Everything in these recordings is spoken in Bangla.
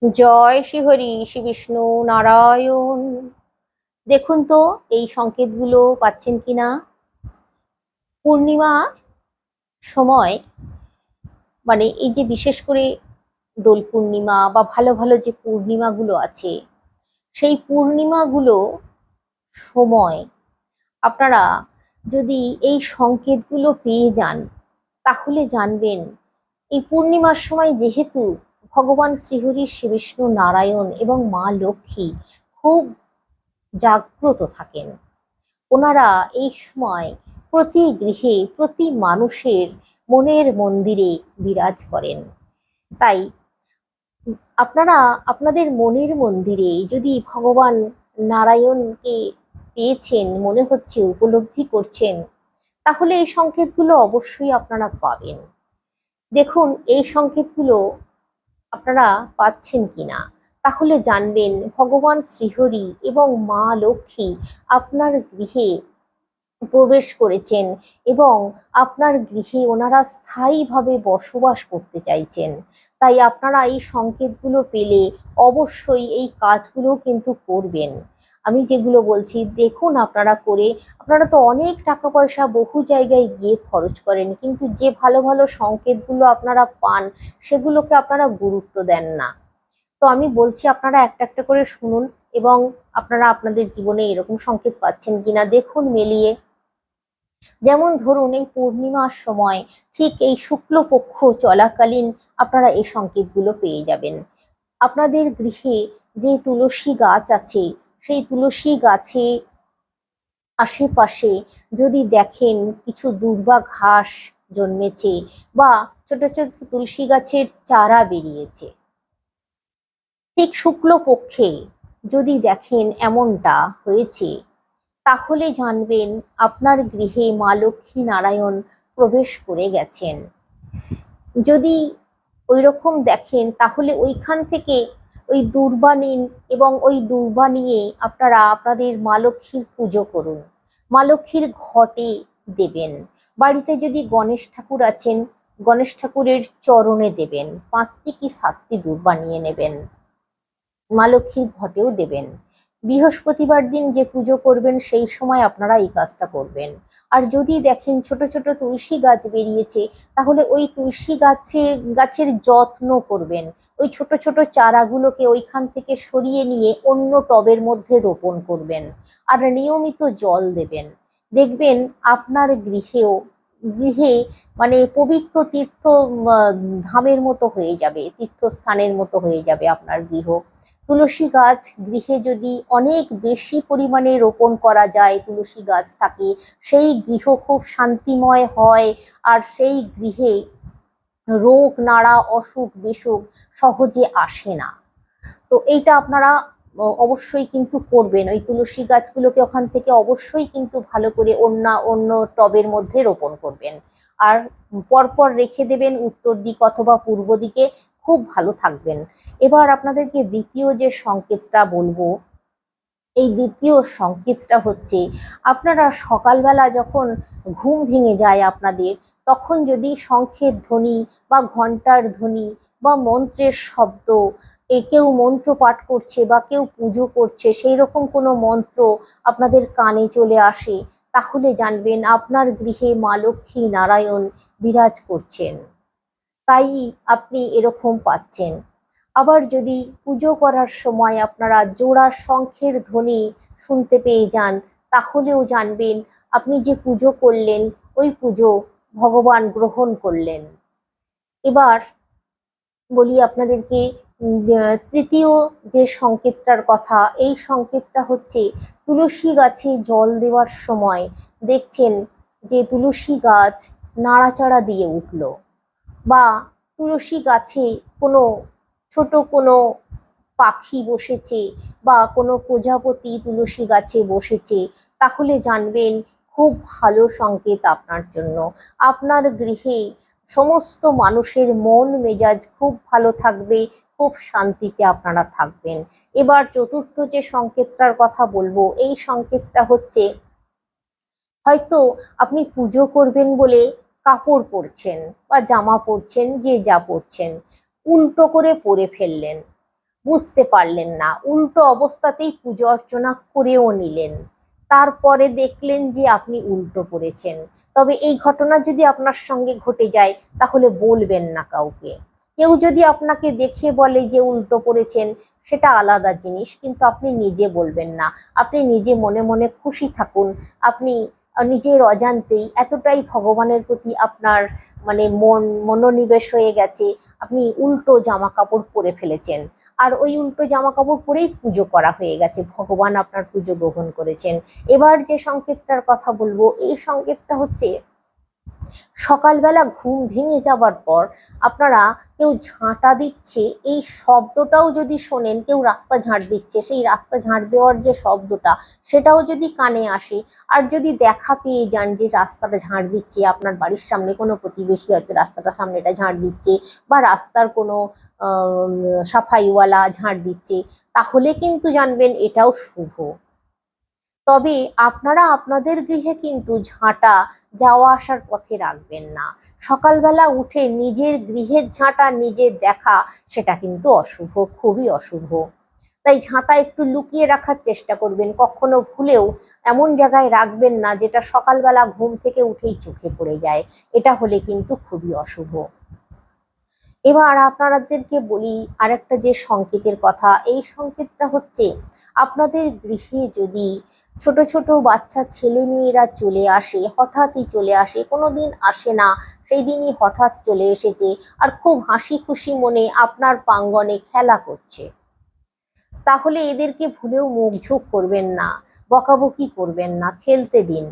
জয় শ্রীহরি শ্রী বিষ্ণু নারায়ণ। দেখুন তো এই সংকেতগুলো পাচ্ছেন কিনা। পূর্ণিমার সময় মানে এই যে বিশেষ করে দোল পূর্ণিমা বা ভালো ভালো যে পূর্ণিমাগুলো আছে, সেই পূর্ণিমাগুলো সময় আপনারা যদি এই সংকেতগুলো পেয়ে যান, তাহলে জানবেন এই পূর্ণিমার সময় যেহেতু ভগবান শ্রীহরি শ্রী বিষ্ণু নারায়ণ এবং মা লক্ষ্মী খুব জাগ্রত থাকেন। ওনারা এই সময় প্রতি গৃহে প্রতি মানুষের মনের মন্দিরে বিরাজ করেন। তাই আপনারা আপনাদের মনের মন্দিরে যদি ভগবান নারায়ণকে পেয়েছেন, মনে হচ্ছে উপলব্ধি করছেন, তাহলে এই সংকেতগুলো অবশ্যই আপনারা পাবেন। দেখুন এই সংকেতগুলো আপনারা পাচ্ছেন কিনা, তাহলে জানবেন ভগবান শ্রীহরি এবং মা লক্ষ্মী আপনার গৃহে প্রবেশ করেছেন এবং আপনার গৃহে ওনারা স্থায়ীভাবে বসবাস করতে চাইছেন। তাই আপনারা এই সংকেতগুলো পেলে অবশ্যই এই কাজগুলো কিন্তু করবেন। আমি যেগুলো বলছি দেখুন আপনারা করে। আপনারা তো অনেক টাকা পয়সা বহু জায়গায় গিয়ে খরচ করেন, কিন্তু যে ভালো ভালো সংকেতগুলো আপনারা পান সেগুলোকে আপনারা গুরুত্ব দেন না। তো আমি বলছি আপনারা একটা একটা করে শুনুন এবং আপনারা আপনাদের জীবনে এরকম সংকেত পাচ্ছেন কিনা দেখুন মিলিয়ে। যেমন ধরুন এই পূর্ণিমার সময় ঠিক এই শুক্লপক্ষ চলাকালীন আপনারা এই সংকেতগুলো পেয়ে যাবেন। আপনাদের গৃহে যে তুলসী গাছ আছে, সেই তুলসী গাছে আশেপাশে যদি দেখেন কিছু দুর্বা ঘাস জন্মেছে বা ছোট ছোট তুলসী গাছের চারা বেরিয়েছে, ঠিক শুক্লপক্ষে যদি দেখেন এমনটা হয়েছে, তাহলে জানবেন আপনার গৃহে মা লক্ষ্মী নারায়ণ প্রবেশ করে গেছেন। যদি ওই রকম দেখেন তাহলে ওইখান থেকে ওই দূর্বা নিন এবং ওই দূর্বা নিয়ে আপনারা আপনাদের মা লক্ষ্মীর পুজো করুন। মা লক্ষ্মীর ঘটে দেবেন। বাড়িতে যদি গণেশ ঠাকুর আছেন, গণেশ ঠাকুরের চরণে দেবেন। 5টি কি 7টি দূর্বা নিয়ে নেবেন, মা লক্ষ্মীর ঘটেও দেবেন। বৃহস্পতিবার দিন যে পুজো করবেন সেই সময় আপনারা এই কাজটা করবেন। আর যদি দেখেন ছোট ছোট তুলসী গাছ বেরিয়েছে, তাহলে ওই তুলসী গাছের যত্ন করবেন। ওই ছোট ছোট চারাগুলোকে ওইখান থেকে সরিয়ে নিয়ে অন্য টবের মধ্যে রোপণ করবেন আর নিয়মিত জল দেবেন। দেখবেন আপনার গৃহে মানে পবিত্র তীর্থ ধামের মতো হয়ে যাবে, তীর্থস্থানের মতো হয়ে যাবে আপনার গৃহ। তুলসী গাছ গৃহে যদি অনেক বেশি পরিমাণে রোপণ করা যায়, তুলসী গাছ থাকে, সেই গৃহ খুব শান্তিময় হয়। আর সেই গৃহে রোগ নাড়া অসুখ বিসুখ সহজে আসে না। তো এইটা আপনারা অবশ্যই কিন্তু করবেন। ওই তুলসী গাছগুলোকে ওখান থেকে অবশ্যই কিন্তু ভালো করে অন্য টবের মধ্যে রোপণ করবেন আর পরপর রেখে দেবেন উত্তর দিক অথবা পূর্ব দিকে। খুব ভালো থাকবেন। এবার আপনাদেরকে দ্বিতীয় যে সংকেতটা বলবো, এই দ্বিতীয় সংকেতটা হচ্ছে আপনারা সকালবেলা যখন ঘুম ভেঙে যায় আপনাদের, তখন যদি শঙ্খের ধ্বনি বা ঘন্টার ধ্বনি বা মন্ত্রের শব্দ, কেউ মন্ত্র পাঠ করছে বা কেউ পুজো করছে, সেই রকম কোনো মন্ত্র আপনাদের কানে চলে আসে, তাহলে জানবেন আপনার গৃহে মা লক্ষ্মী নারায়ণ বিরাজ করছেন। তাই আপনি এরকম পাচ্ছেন। আবার যদি পুজো করার সময় আপনারা জোড়া শঙ্খের ধ্বনি শুনতে পেয়ে যান, তাহলেও জানবেন আপনি যে পুজো করলেন ওই পুজো ভগবান গ্রহণ করলেন। এবার বলি আপনাদেরকে তৃতীয় যে সংকেতটার কথা, এই সংকেতটা হচ্ছে তুলসী গাছে জল দেওয়ার সময় দেখছেন যে তুলসী গাছ নাড়াচাড়া দিয়ে উঠল, বা তুলসী গাছে কোনো ছোট কোনো পাখি বসেছে বা কোনো প্রজাপতি তুলসী গাছে বসেছে, তাহলে জানবেন খুব ভালো সংকেত আপনার জন্য। আপনার গৃহে সমস্ত মানুষের মন মেজাজ খুব ভালো থাকবে, খুব শান্তিতে আপনারা থাকবেন। এবার চতুর্থ যে সংকেতটার কথা বলবো, এই সংকেতটা হচ্ছে হয়তো আপনি পুজো করবেন বলে কাপড় পরছেন বা জামা পরছেন, যে যা পরছেন উল্টো করে পরে ফেললেন। বুঝতে পারলেন না, উল্টো অবস্থাতেই পুজো অর্চনা করেও নিলেন, তারপরে দেখলেন যে আপনি উল্টো পড়েছেন। তবে এই ঘটনা যদি আপনার সঙ্গে ঘটে যায় তাহলে বলবেন না কাউকে। কেউ যদি আপনাকে দেখে বলে যে উল্টো পড়েছেন, সেটা আলাদা জিনিস, কিন্তু আপনি নিজে বলবেন না। আপনি নিজে মনে মনে খুশি থাকুন। আপনি নিজের অজান্তেই এতটাই ভগবানের প্রতি আপনার মানে মনোনিবেশ হয়ে গেছে, আপনি উল্টো জামা কাপড় পরে ফেলেছেন। আর ওই উল্টো জামা কাপড় পরেই পুজো করা হয়ে গেছে, ভগবান আপনার পুজো গ্রহণ করেছেন। এবার যে সংকেতটার কথা বলবো, এই সংকেতটা হচ্ছে সকালবেলা ঘুম ভেঙে যাবার পর আপনারা কেউ ঝাঁটা দিচ্ছে, এই শব্দটাও যদি শোনেন, কেউ রাস্তা ঝাঁট দিচ্ছে, সেই রাস্তা ঝাঁট দেওয়ার যে শব্দটা, সেটাও যদি কানে আসে, আর যদি দেখা পেয়ে যান যে রাস্তাটা ঝাঁট দিচ্ছে আপনার বাড়ির সামনে কোনো প্রতিবেশী, হয়তো রাস্তাটা সামনেটা ঝাঁট দিচ্ছে, বা রাস্তার কোনো সাফাইওয়ালা ঝাঁট দিচ্ছে, তাহলে কিন্তু জানবেন এটাও শুভ। তবে আপনারা আপনাদের গৃহে কিন্তু ঝাঁটা যাওয়া আসার পথে রাখবেন না। সকালবেলা উঠে নিজের গৃহের ঝাঁটা নিজে দেখা, সেটা কিন্তু অশুভ, খুবই অশুভ। তাই ঝাঁটা একটু লুকিয়ে রাখার চেষ্টা করবেন, কখনো ভুলেও এমন জায়গায় রাখবেন না যেটা সকালবেলা ঘুম থেকে উঠেই চোখে পড়ে যায়, এটা হলে কিন্তু খুবই অশুভ। এবার আপনাদেরকে বলি আরেকটা যে সংকেতের কথা, এই সংকেতটা হচ্ছে আপনাদের গৃহে যদি ছোট ছোট বাচ্চা ছেলে মেয়েরা চলে আসে, হঠাৎই চলে আসে, কোনোদিন আসে না, সেই দিনই হঠাৎ চলে এসেছে, আর খুব হাসি খুশি মনে আপনার প্রাঙ্গণে খেলা করছে, তাহলে এদেরকে ভুলেও মুখঝোঁক করবেন না, বকাবকি করবেন না, খেলতে দিন।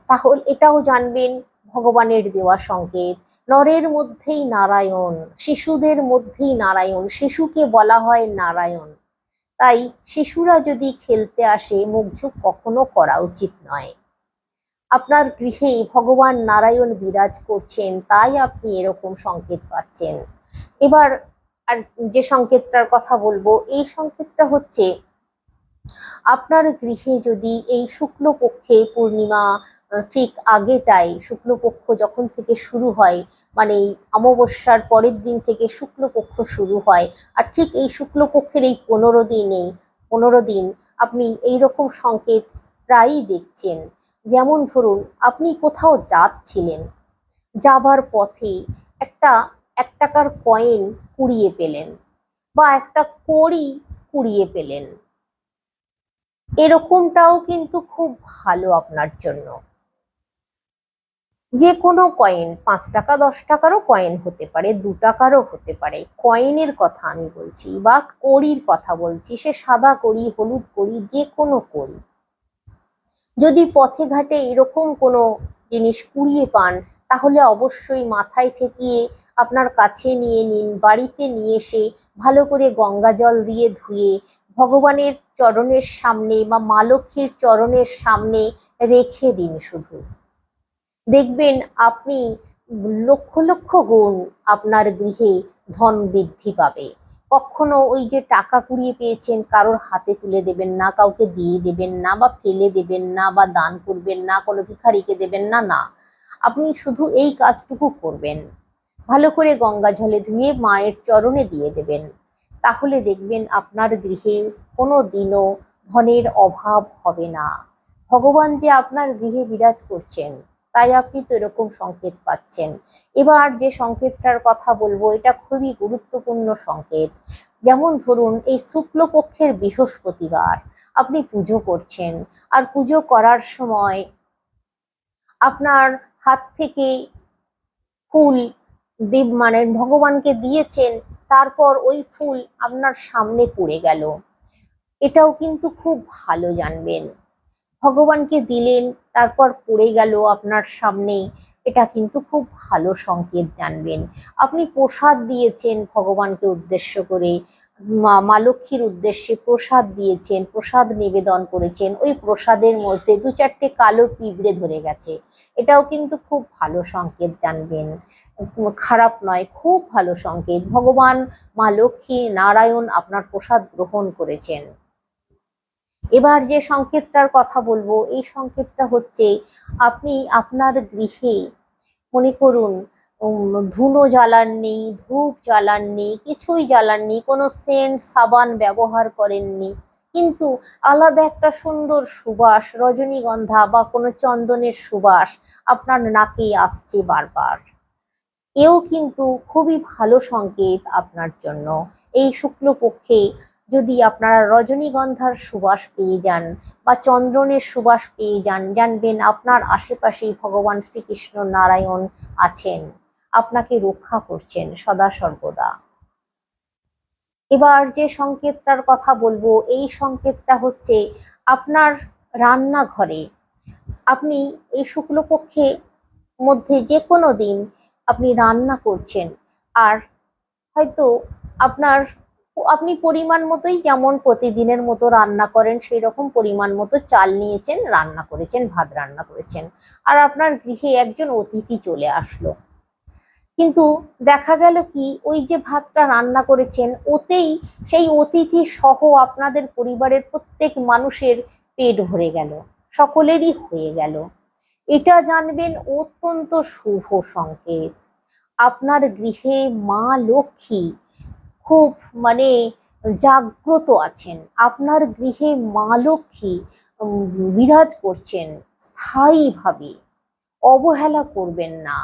তাহলে এটাও জানবেন ভগবানের দেওয়া সংকেত। নরের মধ্যেই নারায়ণ, শিশুদের মধ্যেই নারায়ণ, শিশুকে বলা হয় নারায়ণ। তাই শিশুরা যদি খেলতে আসে, মুখঝোঁক কখনো করা উচিত নয়। আপনার গৃহে ভগবান নারায়ণ বিরাজ করছেন, তাই আপনি এরকম সংকেত পাচ্ছেন। এবার আর যে সংকেতটার কথা বলবো, এই সংকেতটা হচ্ছে আপনার গৃহে যদি এই শুক্লপক্ষে পূর্ণিমা ঠিক আগেটাই, শুক্লপক্ষ যখন থেকে শুরু হয়, মানে অমাবস্যার পরের দিন থেকে শুক্লপক্ষ শুরু হয়, আর ঠিক এই শুক্লপক্ষের এই 15 দিন আপনি এইরকম সংকেত প্রায়ই দেখছেন। যেমন ধরুন, আপনি কোথাও যাচ্ছিলেন, যাবার পথে একটা 1 টাকার কয়েন কুড়িয়ে পেলেন, বা একটা কড়ি কুড়িয়ে পেলেন, এরকমটাও কিন্তু খুব ভালো আপনার জন্য। যে কোনো কয়েন, 5 টাকা 10 টাকারও কয়েন হতে পারে, 2 টাকারও হতে পারে, কয়েনের কথা আমি বলছি, বা কড়ির কথা বলছি, সে সাদা কড়ি, হলুদ কড়ি, যে কোনো কড়ি। যদি পথে ঘাটে এরকম কোনো জিনিস কুড়িয়ে পান, তাহলে অবশ্যই মাথায় ঠেকিয়ে আপনার কাছে নিয়ে নিন, বাড়িতে নিয়ে এসে ভালো করে গঙ্গা জল দিয়ে ধুয়ে ভগবানের চরণের সামনে বা মা লক্ষ্মীর চরণের সামনে রেখে দিন। শুধু দেখবেন আপনি লক্ষ লক্ষ গুণ আপনার গৃহে ধন বৃদ্ধি পাবে। কখনো ওই যে টাকা কুড়িয়ে পেয়েছেন, কারোর হাতে তুলে দেবেন না, কাউকে দিয়ে দেবেন না, বা ফেলে দেবেন না, বা দান করবেন না, কোনো ভিখারিকে দেবেন না, না, আপনি শুধু এই কাজটুকু করবেন, ভালো করে গঙ্গা জলে ধুয়ে মায়ের চরণে দিয়ে দেবেন। তাহলে দেখবেন আপনার গৃহে কোনো দিনও ধনের অভাব হবে না। ভগবান যে আপনার গৃহে বিরাজ করছেন, তাই আপনি তো এরকম সংকেত পাচ্ছেন। এবার যে সংকেতটার কথা বলবো, এটা খুবই গুরুত্বপূর্ণ সংকেত। যেমন ধরুন, এই শুক্লপক্ষের বৃহস্পতিবার আপনি পুজো করছেন, আর পুজো করার সময় আপনার হাত থেকে ফুল দেব মানে ভগবানকে দিয়েছেন, তারপর ওই ফুল আপনার সামনে পড়ে গেল, এটাও কিন্তু খুব ভালো জানবেন। ভগবানকে দিলেন, তারপর পড়ে গেল আপনার সামনে, এটা কিন্তু খুব ভালো সংকেত জানবেন। আপনি প্রসাদ দিয়েছেন ভগবানকে উদ্দেশ্য করে, মা লক্ষ্মীর উদ্দেশ্যে প্রসাদ দিয়েছেন, প্রসাদ নিবেদন করেছেন, ওই প্রসাদের মধ্যে 2-4টে কালো পিঁপড়ে ধরে গেছে, এটাও কিন্তু খুব ভালো সংকেত জানবেন। খারাপ নয়, খুব ভালো সংকেত, ভগবান মা লক্ষ্মী নারায়ণ আপনার প্রসাদ গ্রহণ করেছেন। এবার যে সংকেতটার কথা বলবো, এই সংকেতটা হচ্ছে আপনি আপনার গৃহে মনে করুন ধুনো জ্বালাননি, ধূপ জ্বালাননি, কিছুই জ্বালাননি, কোনো সেন্ট সাবান ব্যবহার করেননি, কিন্তু আলাদা একটা সুন্দর সুবাস, রজনীগন্ধা বা কোনো চন্দনের সুবাস আপনার নাকে আসছে বারবার, এও কিন্তু খুবই ভালো সংকেত আপনার জন্য। এই শুক্লপক্ষে যদি আপনারা রজনীগন্ধার সুবাস পেয়ে যান বা চন্দনের সুবাস পেয়ে যান, জানবেন আপনার আশেপাশেই ভগবান শ্রীকৃষ্ণ নারায়ণ আছেন, আপনাকে রক্ষা করছেন সদা সর্বদা। এবার যে সংকেতটার কথা বলবো, এই সংকেতটা হচ্ছে আপনার রান্নাঘরে। আপনি এই শুক্লপক্ষে মধ্যে যে কোনো দিন আপনি রান্না করছেন, আর হয়তো আপনার আপনি পরিমাণ মতোই, যেমন প্রতিদিনের মতো রান্না করেন সেই রকম পরিমাণ মতো চাল নিয়েছেন, রান্না করেছেন, ভাত রান্না করেছেন, আর আপনার গৃহে একজন অতিথি চলে আসলো, কিন্তু দেখা গেল কি ওই যে ভাতটা রান্না করেছেন ওতেই সেই অতিথি সহ আপনাদের পরিবারের প্রত্যেক মানুষের পেট ভরে গেল, সকলেরই হয়ে গেল। এটা জানবেন অত্যন্ত শুভ সংকেত। আপনার গৃহে মা লক্ষ্মী খুব মানে জাগ্রত আছেন, আপনার গৃহে মা লক্ষ্মী বিরাজ করছেন স্থায়ীভাবে, অবহেলা করবেন না।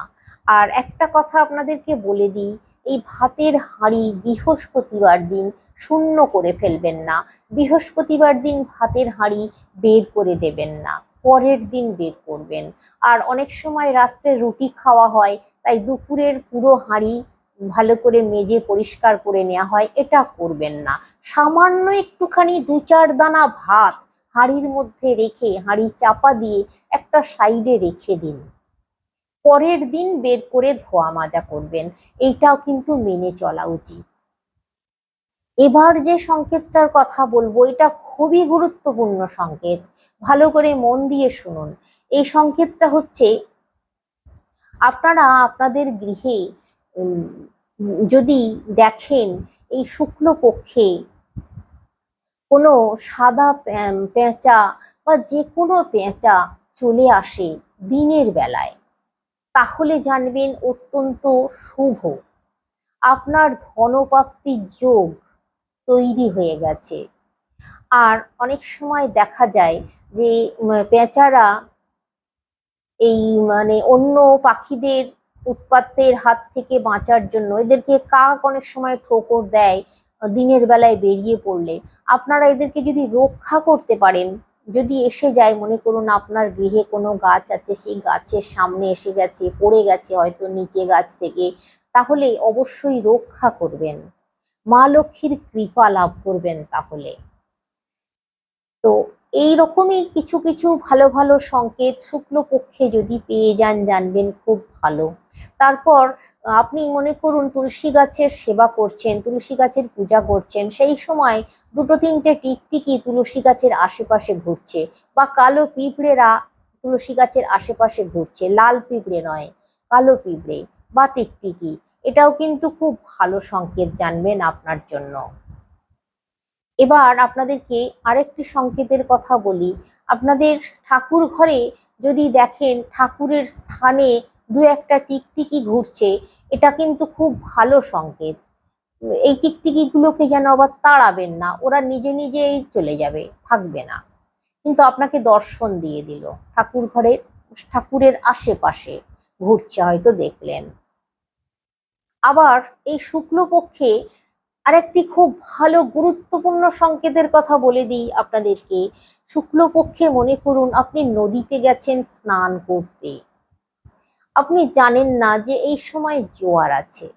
আর একটা কথা আপনাদেরকে বলে দিই, এই ভাতের হাঁড়ি বৃহস্পতিবার দিন শূন্য করে ফেলবেন না, বৃহস্পতিবার দিন ভাতের হাঁড়ি বের করে দেবেন না, পরের দিন বের করবেন। আর অনেক সময় রাত্রে রুটি খাওয়া হয়, তাই দুপুরের পুরো হাঁড়ি ভালো করে মেজে পরিষ্কার করে নেওয়া হয়, এটা করবেন না। সামান্য একটুখানি 2-4 দানা ভাত হাঁড়ির মধ্যে রেখে হাঁড়ি চাপা দিয়ে একটা সাইডে রেখে দিন, পরের দিন বের করে ধোয়া মাজা করবেন, এইটাও কিন্তু মেনে চলা উচিত। এবার যে সংকেতটার কথা বলবো এটা খুবই গুরুত্বপূর্ণ সংকেত, ভালো করে মন দিয়ে শুনুন। এই সংকেতটা হচ্ছে আপনারা আপনাদের গৃহে যদি দেখেন এই শুক্লপক্ষে কোনো সাদা পেঁচা বা যে কোনো পেঁচা চলে আসে দিনের বেলায়, তাহলে জানবেন অত্যন্ত শুভ, আপনার ধনপ্রাপ্তির যোগ তৈরি হয়ে গেছে। আর অনেক সময় দেখা যায় যে পেঁচারা এই অন্য পাখিদের উৎপাতের হাত থেকে বাঁচার জন্য এদেরকে কাক অনেক সময় ঠোকর দেয় দিনের বেলায় বেরিয়ে পড়লে, আপনারা এদেরকে যদি রক্ষা করতে পারেন, যদি এসে যায়, মনে করুন আপনার গৃহে কোনো গাছ আছে, সেই গাছের সামনে এসে গেছে, পড়ে গেছে হয়তো নিচে গাছ থেকে, তাহলে অবশ্যই রক্ষা করবেন, মা লক্ষ্মীর কৃপা লাভ করবেন তাহলে। তো এই রকমই কিছু কিছু ভালো ভালো সংকেত শুক্লপক্ষে যদি পেয়ে যান, জানবেন খুব ভালো। তারপর আপনি মনে করুন তুলসী গাছের সেবা করছেন, তুলসী গাছের পূজা করছেন, সেই সময় 2-3টে টিকটিকি তুলসী গাছের আশেপাশে ঘুরছে, বা কালো পিঁপড়েরা তুলসী গাছের আশেপাশে ঘুরছে, লাল পিঁপড়ে নয়, কালো পিঁপড়ে বা টিকটিকি, এটাও কিন্তু খুব ভালো সংকেত, জানবেন আপনার জন্য। এবার আপনাদেরকে আরেকটি সংকেতের কথা বলি। আপনাদের ঠাকুর ঘরে যদি দেখেন ঠাকুরের স্থানে 2-একটা টিকটিকি ঘুরছে, এটা কিন্তু খুব ভালো সংকেত। এই টিকটিকি গুলোকে যেন আবার তাড়াবেন না, ওরা নিজে নিজেই চলে যাবে, থাকবে না, কিন্তু আপনাকে দর্শন দিয়ে দিল, ঠাকুরের আশেপাশে ঘুরছে, হয়তো দেখলেন। আবার এই শুক্লপক্ষে আরেকটি খুব ভালো গুরুত্বপূর্ণ সংকেতের কথা বলে দিই আপনাদেরকে। শুক্লপক্ষে মনে করুন আপনি নদীতে গেছেন স্নান করতে, আপনি জানেন না যে এই সময় জোয়ার আছে,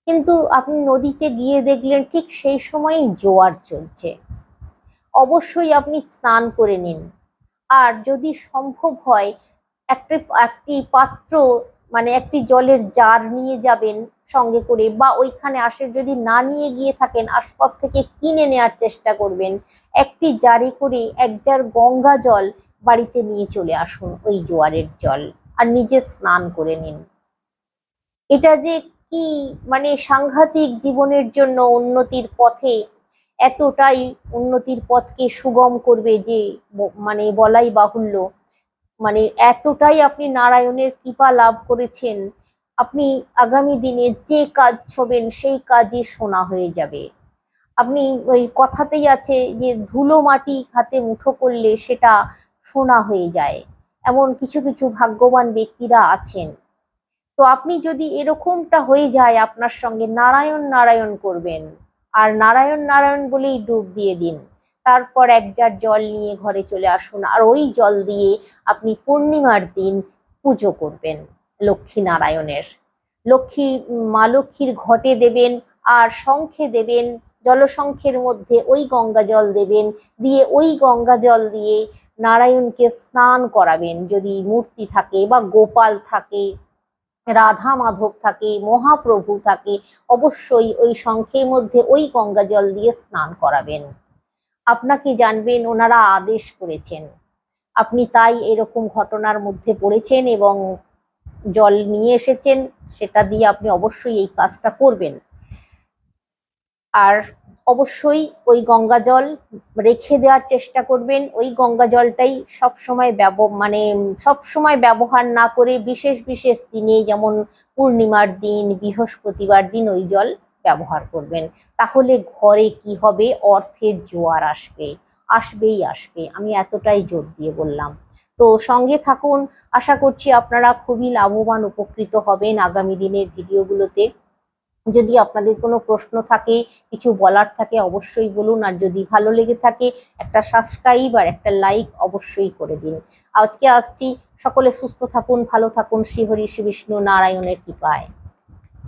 কিন্তু আপনি নদীতে গিয়ে দেখলেন ঠিক সেই সময়ই জোয়ার চলছে, অবশ্যই আপনি স্নান করে নিন। আর যদি সম্ভব হয় একটি একটি পাত্র একটি জলের জার নিয়ে যাবেন সঙ্গে করে, বা ওইখানে যদি না নিয়ে গিয়ে থাকেন আশপাশ থেকে কিনে নেওয়ার চেষ্টা করবেন, একটি জারে করে 1 জার গঙ্গা জল বাড়িতে নিয়ে চলে আসুন, ওই জোয়ারের জল, আর নিজে স্নান করে নিন। এটা যে কি সাংঘাতিক জীবনের জন্য উন্নতির পথে, এতটাই উন্নতির পথকে সুগম করবে যে বলাই বাহুল্য। এতটাই আপনি নারায়ণের কৃপা লাভ করেছেন, আপনি আগামী দিনে যে কাজ ছবেন সেই কাজই সোনা হয়ে যাবে। আপনি ওই কথাতেই আছে যে ধুলো মাটি হাতে মুঠো করলে সেটা সোনা হয়ে যায়, এমন কিছু কিছু ভাগ্যবান ব্যক্তিরা আছেন। তো আপনি যদি এরকমটা হয়ে যায় আপনার সঙ্গে, নারায়ণ নারায়ণ করবেন, আর নারায়ণ নারায়ণ বলেই ডুব দিয়ে দিন। তারপর এক জার জল নিয়ে ঘরে চলে আসুন, আর ওই জল দিয়ে আপনি পূর্ণিমার দিন পুজো করবেন লক্ষ্মী নারায়ণের। মা লক্ষ্মীর ঘটে দেবেন, আর শঙ্খে দেবেন, জলশঙ্খের মধ্যে ওই গঙ্গা জল দেবেন, দিয়ে ওই গঙ্গা জল দিয়ে নারায়ণকে স্নান করাবেন। যদি মূর্তি থাকে বা গোপাল থাকে, রাধা মাধব থাকে, মহাপ্রভু থাকে, অবশ্যই ওই শঙ্খের মধ্যে ওই গঙ্গা জল দিয়ে স্নান করাবেন। আপনাকে জানবেন ওনারা আদেশ করেছেন, আপনি তাই এরকম ঘটনার মধ্যে পড়েছেন এবং জল নিয়ে এসেছেন, সেটা দিয়ে আপনি অবশ্যই এই কাজটা করবেন। আর অবশ্যই ওই গঙ্গা জল রেখে দেওয়ার চেষ্টা করবেন। ওই গঙ্গা জলটাই সবসময় সবসময় ব্যবহার না করে বিশেষ বিশেষ দিনে, যেমন পূর্ণিমার দিন, বৃহস্পতিবার দিন ওই জল ব্যবহার করবেন। তাহলে ঘরে কি হবে, অর্থের জোয়ার আসবে, আসবেই আসবে, আমি এতটাই জোর দিয়ে বললাম। তো সঙ্গে থাকুন, আশা করছি আপনারা খুবই লাভবান উপকৃত হবেন আগামী দিনের ভিডিওগুলোতে। যদি আপনাদের কোনো প্রশ্ন থাকে, কিছু বলার থাকে, অবশ্যই বলুন। আর যদি ভালো লেগে থাকে একটা সাবস্ক্রাইব আর একটা লাইক অবশ্যই করে দিন। আজকে আসছি, সকলে সুস্থ থাকুন, ভালো থাকুন, শ্রীহরি শ্রী বিষ্ণু নারায়ণের কৃপায়।